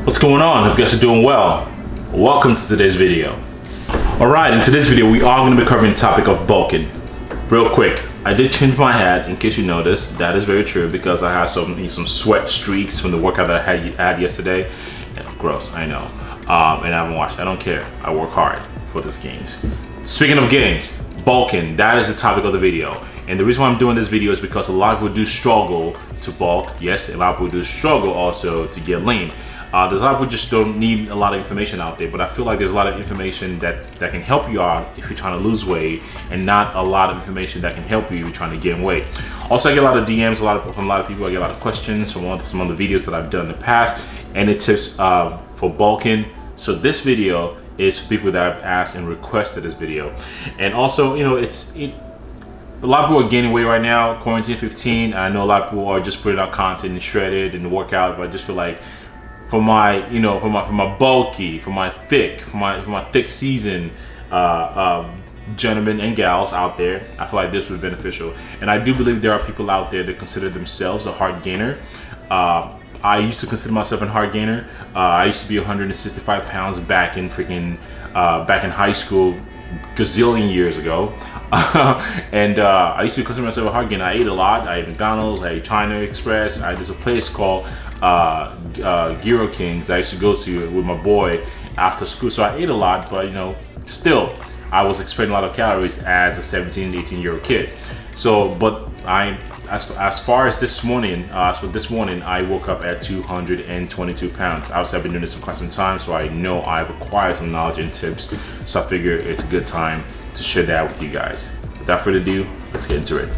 What's going on? Hope you guys are doing well. Welcome to today's video. Alright, in today's video we are going to be covering the topic of bulking. Real quick, I did change my hat in case you noticed. That is very true because I had some sweat streaks from the workout that I had yesterday. And gross, I know. And I haven't washed. I don't care. I work hard for these gains. Speaking of gains, bulking, that is the topic of the video. And the reason why I'm doing this video is because a lot of people do struggle to bulk. Yes, a lot of people do struggle also to get lean. There's a lot of people just don't need a lot of information out there, but I feel like there's a lot of information that can help you out if you're trying to lose weight, and not a lot of information that can help you if you're trying to gain weight. Also, I get a lot of DMs from a lot of people. I get a lot of questions from some of the videos that I've done in the past, and the tips for bulking. So this video is for people that have asked and requested this video. And also, you know, a lot of people are gaining weight right now, quarantine 15. And I know a lot of people are just putting out content and shredded and workout, but I just feel like for my bulky, for my thick season gentlemen and gals out there, I feel like this would be beneficial. And I do believe there are people out there that consider themselves a hard gainer. I used to consider myself a hard gainer. I used to be 165 pounds back in high school, gazillion years ago. And I used to consider myself a hard gainer. I ate a lot. I ate McDonald's, I ate China Express. There's a place called Gyro Kings I used to go to with my boy after school. So I ate a lot, but you know, still I was expending a lot of calories as a 17, 18-year-old kid. So, but as far as this morning, I woke up at 222 pounds. Obviously, I've been doing this for quite some time, so I know I've acquired some knowledge and tips. So I figure it's a good time to share that with you guys. Without further ado, let's get into it.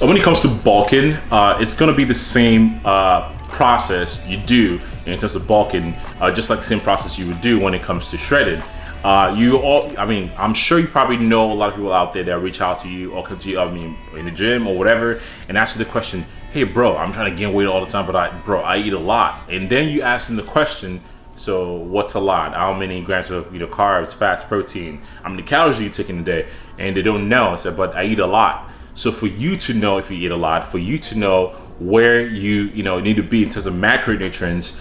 When it comes to bulking, it's gonna be the same process you do in terms of bulking, just like the same process you would do when it comes to shredding. I'm sure you probably know a lot of people out there that reach out to you or come to you, in the gym or whatever, and ask you the question, hey bro, I'm trying to gain weight all the time, but I eat a lot. And then you ask them the question, so what's a lot? How many grams of carbs, fats, protein, how many calories are you taking a day? And they don't know. I said, but I eat a lot. So for you to know if you eat a lot, for you to know where you need to be in terms of macronutrients,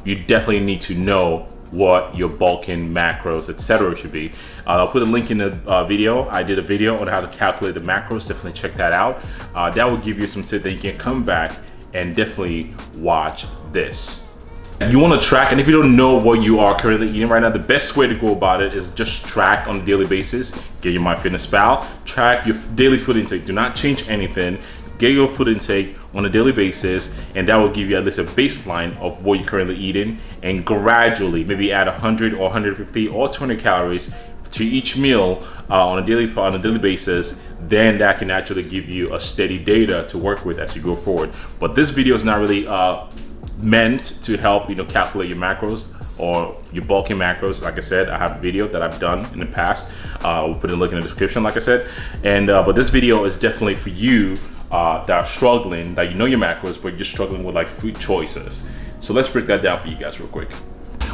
you definitely need to know what your bulking macros, etc. should be. I'll put a link in the video. I did a video on how to calculate the macros. Definitely check that out. That will give you some tips that you can come back and definitely watch this. You want to track, and if you don't know what you are currently eating right now, the best way to go about it is just track on a daily basis. Get your MyFitnessPal, track your daily food intake. Do not change anything. Get your food intake on a daily basis, and that will give you at least a baseline of what you're currently eating, and gradually maybe add 100 or 150 or 200 calories to each meal on a daily basis. Then that can actually give you a steady data to work with as you go forward. But this video is not really meant to help calculate your macros or your bulking macros. Like I said, I have a video that I've done in the past. We'll put a link in the description, like I said. And but this video is definitely for you that are struggling, that you know your macros, but you're struggling with like food choices. So let's break that down for you guys real quick.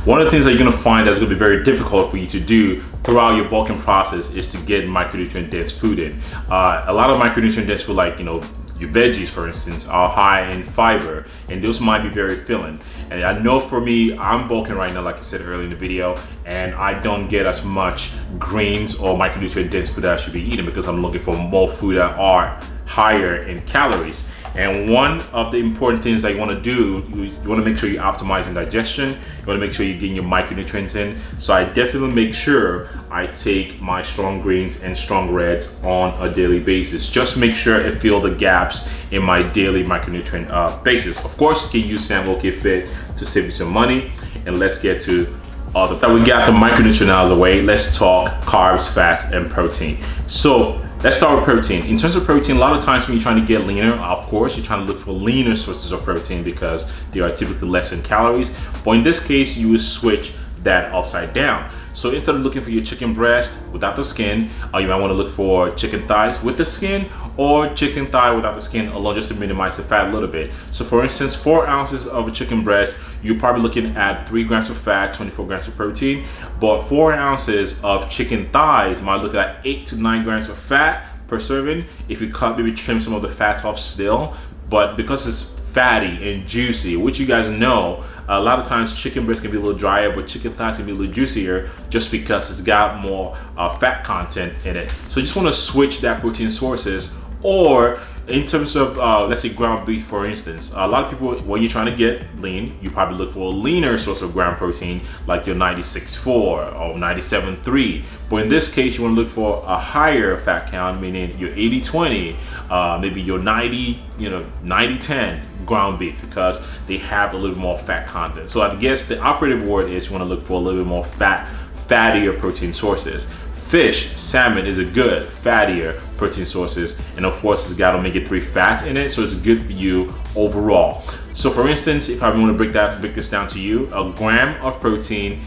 One of the things that you're gonna find that's gonna be very difficult for you to do throughout your bulking process is to get micronutrient dense food in. A lot of micronutrient dense food, like your veggies, for instance, are high in fiber, and those might be very filling. And I know for me, I'm bulking right now, like I said earlier in the video, and I don't get as much greens or micronutrient dense food that I should be eating because I'm looking for more food that are higher in calories. And one of the important things that you want to do, you want to make sure you're optimizing digestion. You want to make sure you're getting your micronutrients in. So I definitely make sure I take my strong greens and strong reds on a daily basis. Just make sure I fill the gaps in my daily micronutrient basis. Of course, you can use SAMOKFIT to save you some money. And let's get to all that we got the micronutrient out of the way. Let's talk carbs, fats, and protein. So let's start with protein. In terms of protein, a lot of times when you're trying to get leaner, of course, you're trying to look for leaner sources of protein because they are typically less in calories. But in this case, you would switch that upside down. So instead of looking for your chicken breast without the skin, you might want to look for chicken thighs with the skin, or chicken thigh without the skin alone, just to minimize the fat a little bit. So for instance, 4 ounces of a chicken breast, you're probably looking at 3 grams of fat, 24 grams of protein. But 4 ounces of chicken thighs might look at 8 to 9 grams of fat per serving if you cut, maybe trim some of the fat off still. But because it's fatty and juicy, which you guys know a lot of times chicken breast can be a little drier, but chicken thighs can be a little juicier just because it's got more fat content in it. So you just want to switch that protein sources. Or in terms of let's say ground beef, for instance, a lot of people, when you're trying to get lean, you probably look for a leaner source of ground protein like your 96.4 or 97.3. But in this case, you want to look for a higher fat count, meaning your 80-20, maybe your 90-10 ground beef, because they have a little more fat content. So I guess the operative word is you want to look for a little bit more fattier protein sources. Fish, salmon is a good fattier protein sources, and of course it's got omega-3 fat in it, so it's good for you overall. So for instance, if I want to break this down to you, a gram of protein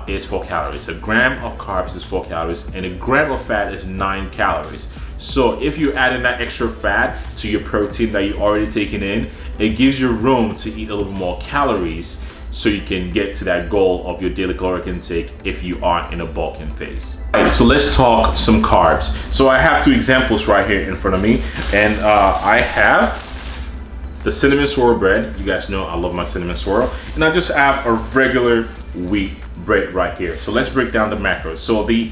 is 4 calories, a gram of carbs is 4 calories, and a gram of fat is 9 calories. So if you're adding that extra fat to your protein that you're already taking in, it gives you room to eat a little more calories, so you can get to that goal of your daily caloric intake if you are in a bulking phase. All right, so let's talk some carbs. So I have 2 examples right here in front of me, and I have the cinnamon swirl bread. You guys know I love my cinnamon swirl, and I just have a regular wheat bread right here. So let's break down the macros. So the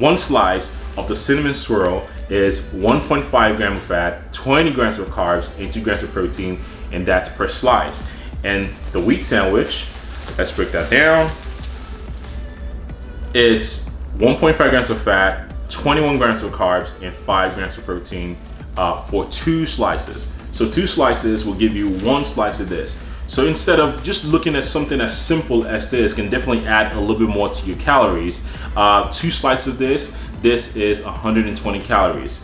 1 slice of the cinnamon swirl is 1.5 grams of fat, 20 grams of carbs, and 2 grams of protein, and that's per slice. And the wheat sandwich, let's break that down. It's 1.5 grams of fat, 21 grams of carbs, and 5 grams of protein for 2 slices. So 2 slices will give you 1 slice of this. So instead of just looking at something as simple as this, can definitely add a little bit more to your calories. 2 slices of this is 120 calories.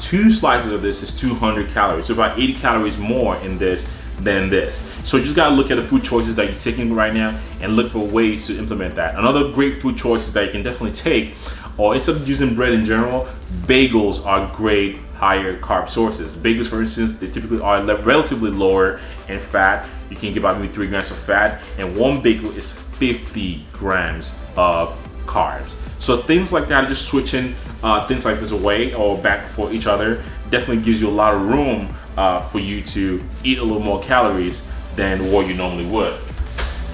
2 slices of this is 200 calories. So about 80 calories more in this than this. So you just gotta look at the food choices that you're taking right now and look for ways to implement that. Another great food choices that you can definitely take, or instead of using bread in general, bagels are great higher carb sources. Bagels, for instance, they typically are relatively lower in fat. You can get about maybe 3 grams of fat, and 1 bagel is 50 grams of carbs. So things like that, just switching things like this away or back for each other, definitely gives you a lot of room for you to eat a little more calories than what you normally would.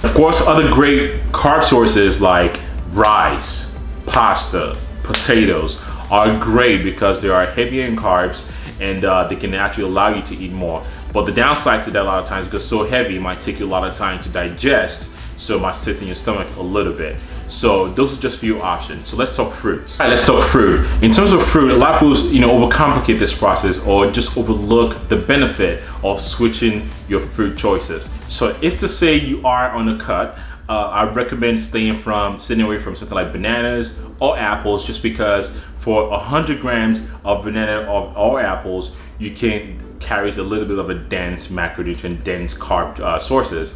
Of course, other great carb sources like rice, pasta, potatoes are great because they are heavier in carbs, and they can actually allow you to eat more. But the downside to that, a lot of times, because so heavy, it might take you a lot of time to digest, so it might sit in your stomach a little bit. So those are just a few options. So let's talk fruits. All right, let's talk fruit. In terms of fruit, a lot of people, overcomplicate this process or just overlook the benefit of switching your fruit choices. So if to say you are on a cut, I recommend staying away from something like bananas or apples, just because for 100 grams of banana or apples, you can carries a little bit of a dense macronutrient, dense carb sources.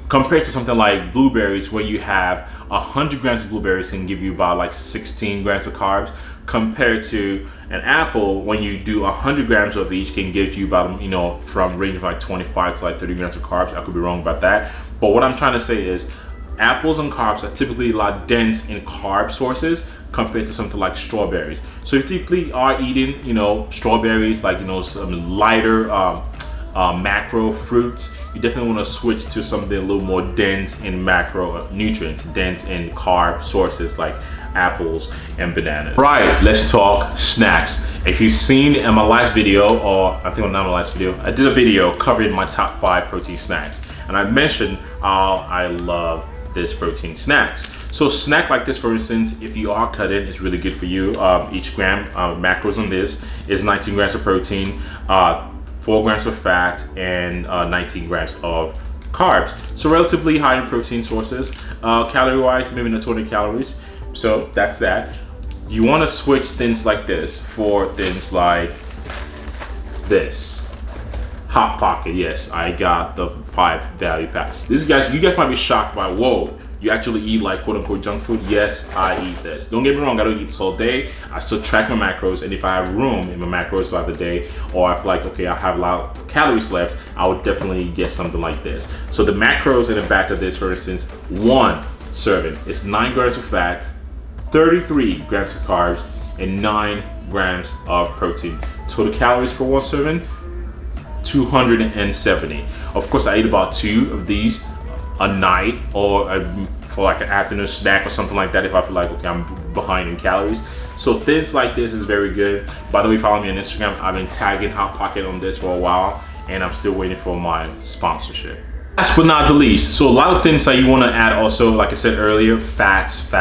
Compared to something like blueberries, where you have 100 grams of blueberries can give you about like 16 grams of carbs, compared to an apple, when you do 100 grams of each, can give you about, from range of like 25 to like 30 grams of carbs. I could be wrong about that. But what I'm trying to say is apples and carbs are typically a lot dense in carb sources compared to something like strawberries. So you typically are eating, strawberries, like, some lighter macro fruits. You definitely want to switch to something a little more dense in macronutrients, dense in carb sources like apples and bananas. Right, let's talk snacks. If you've seen in my last video, or I think not my last video, I did a video covering my top 5 protein snacks, and I mentioned how I love this protein snacks. So snack like this, for instance, if you are cutting, it's really good for you. Each gram macros on this is 19 grams of protein, 4 grams of fat, and 19 grams of carbs. So relatively high in protein sources. Calorie wise, maybe not 200 calories. So that's that. You want to switch things like this for things like this. Hot Pocket, yes, I got the 5 value pack. You guys might be shocked by, whoa, you actually eat like quote unquote junk food? Yes, I eat this. Don't get me wrong, I don't eat this all day. I still track my macros, and if I have room in my macros throughout the day, or I feel like, okay, I have a lot of calories left, I would definitely get something like this. So the macros in the back of this, for instance, 1 serving, it's 9 grams of fat, 33 grams of carbs, and 9 grams of protein. Total calories for 1 serving, 270. Of course, I eat about 2 of these a night, or for like an afternoon snack or something like that if I feel like, okay, I'm behind in calories. So thins like this is very good. By the way, follow me on Instagram. I've been tagging Hot Pocket on this for a while, and I'm still waiting for my sponsorship. Last but not the least, so a lot of things that you want to add also, like I said earlier, fats.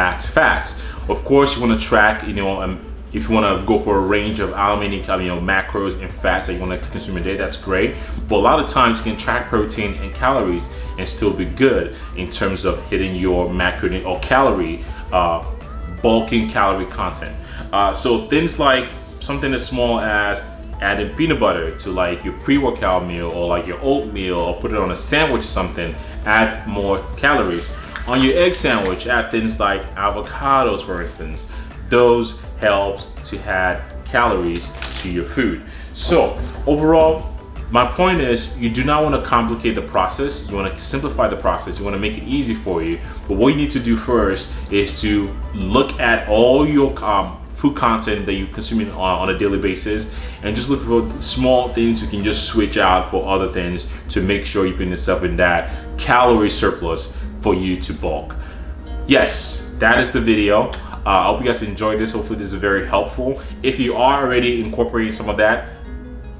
Of course, you want to track, if you want to go for a range of how many macros and fats that you want to consume a day, that's great. But a lot of times you can track protein and calories and still be good in terms of hitting your macro or calorie, bulking calorie content. So things like something as small as adding peanut butter to like your pre-workout meal or like your oatmeal, or put it on a sandwich or something, adds more calories. On your egg sandwich, add things like avocados, for instance. Those helps to add calories to your food. So overall, my point is, you do not want to complicate the process. You want to simplify the process. You want to make it easy for you. But what you need to do first is to look at all your food content that you consume on a daily basis, and just look for small things you can just switch out for other things to make sure you put yourself in that calorie surplus for you to bulk. Yes, that is the video. I hope you guys enjoyed this. Hopefully this is very helpful. If you are already incorporating some of that,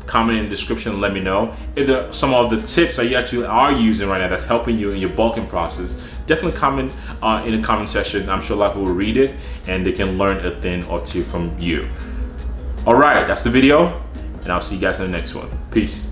comment in the description and let me know. If there are some of the tips that you actually are using right now that's helping you in your bulking process, definitely comment in the comment section. I'm sure a lot of people will read it and they can learn a thing or two from you. All right, that's the video, and I'll see you guys in the next one. Peace.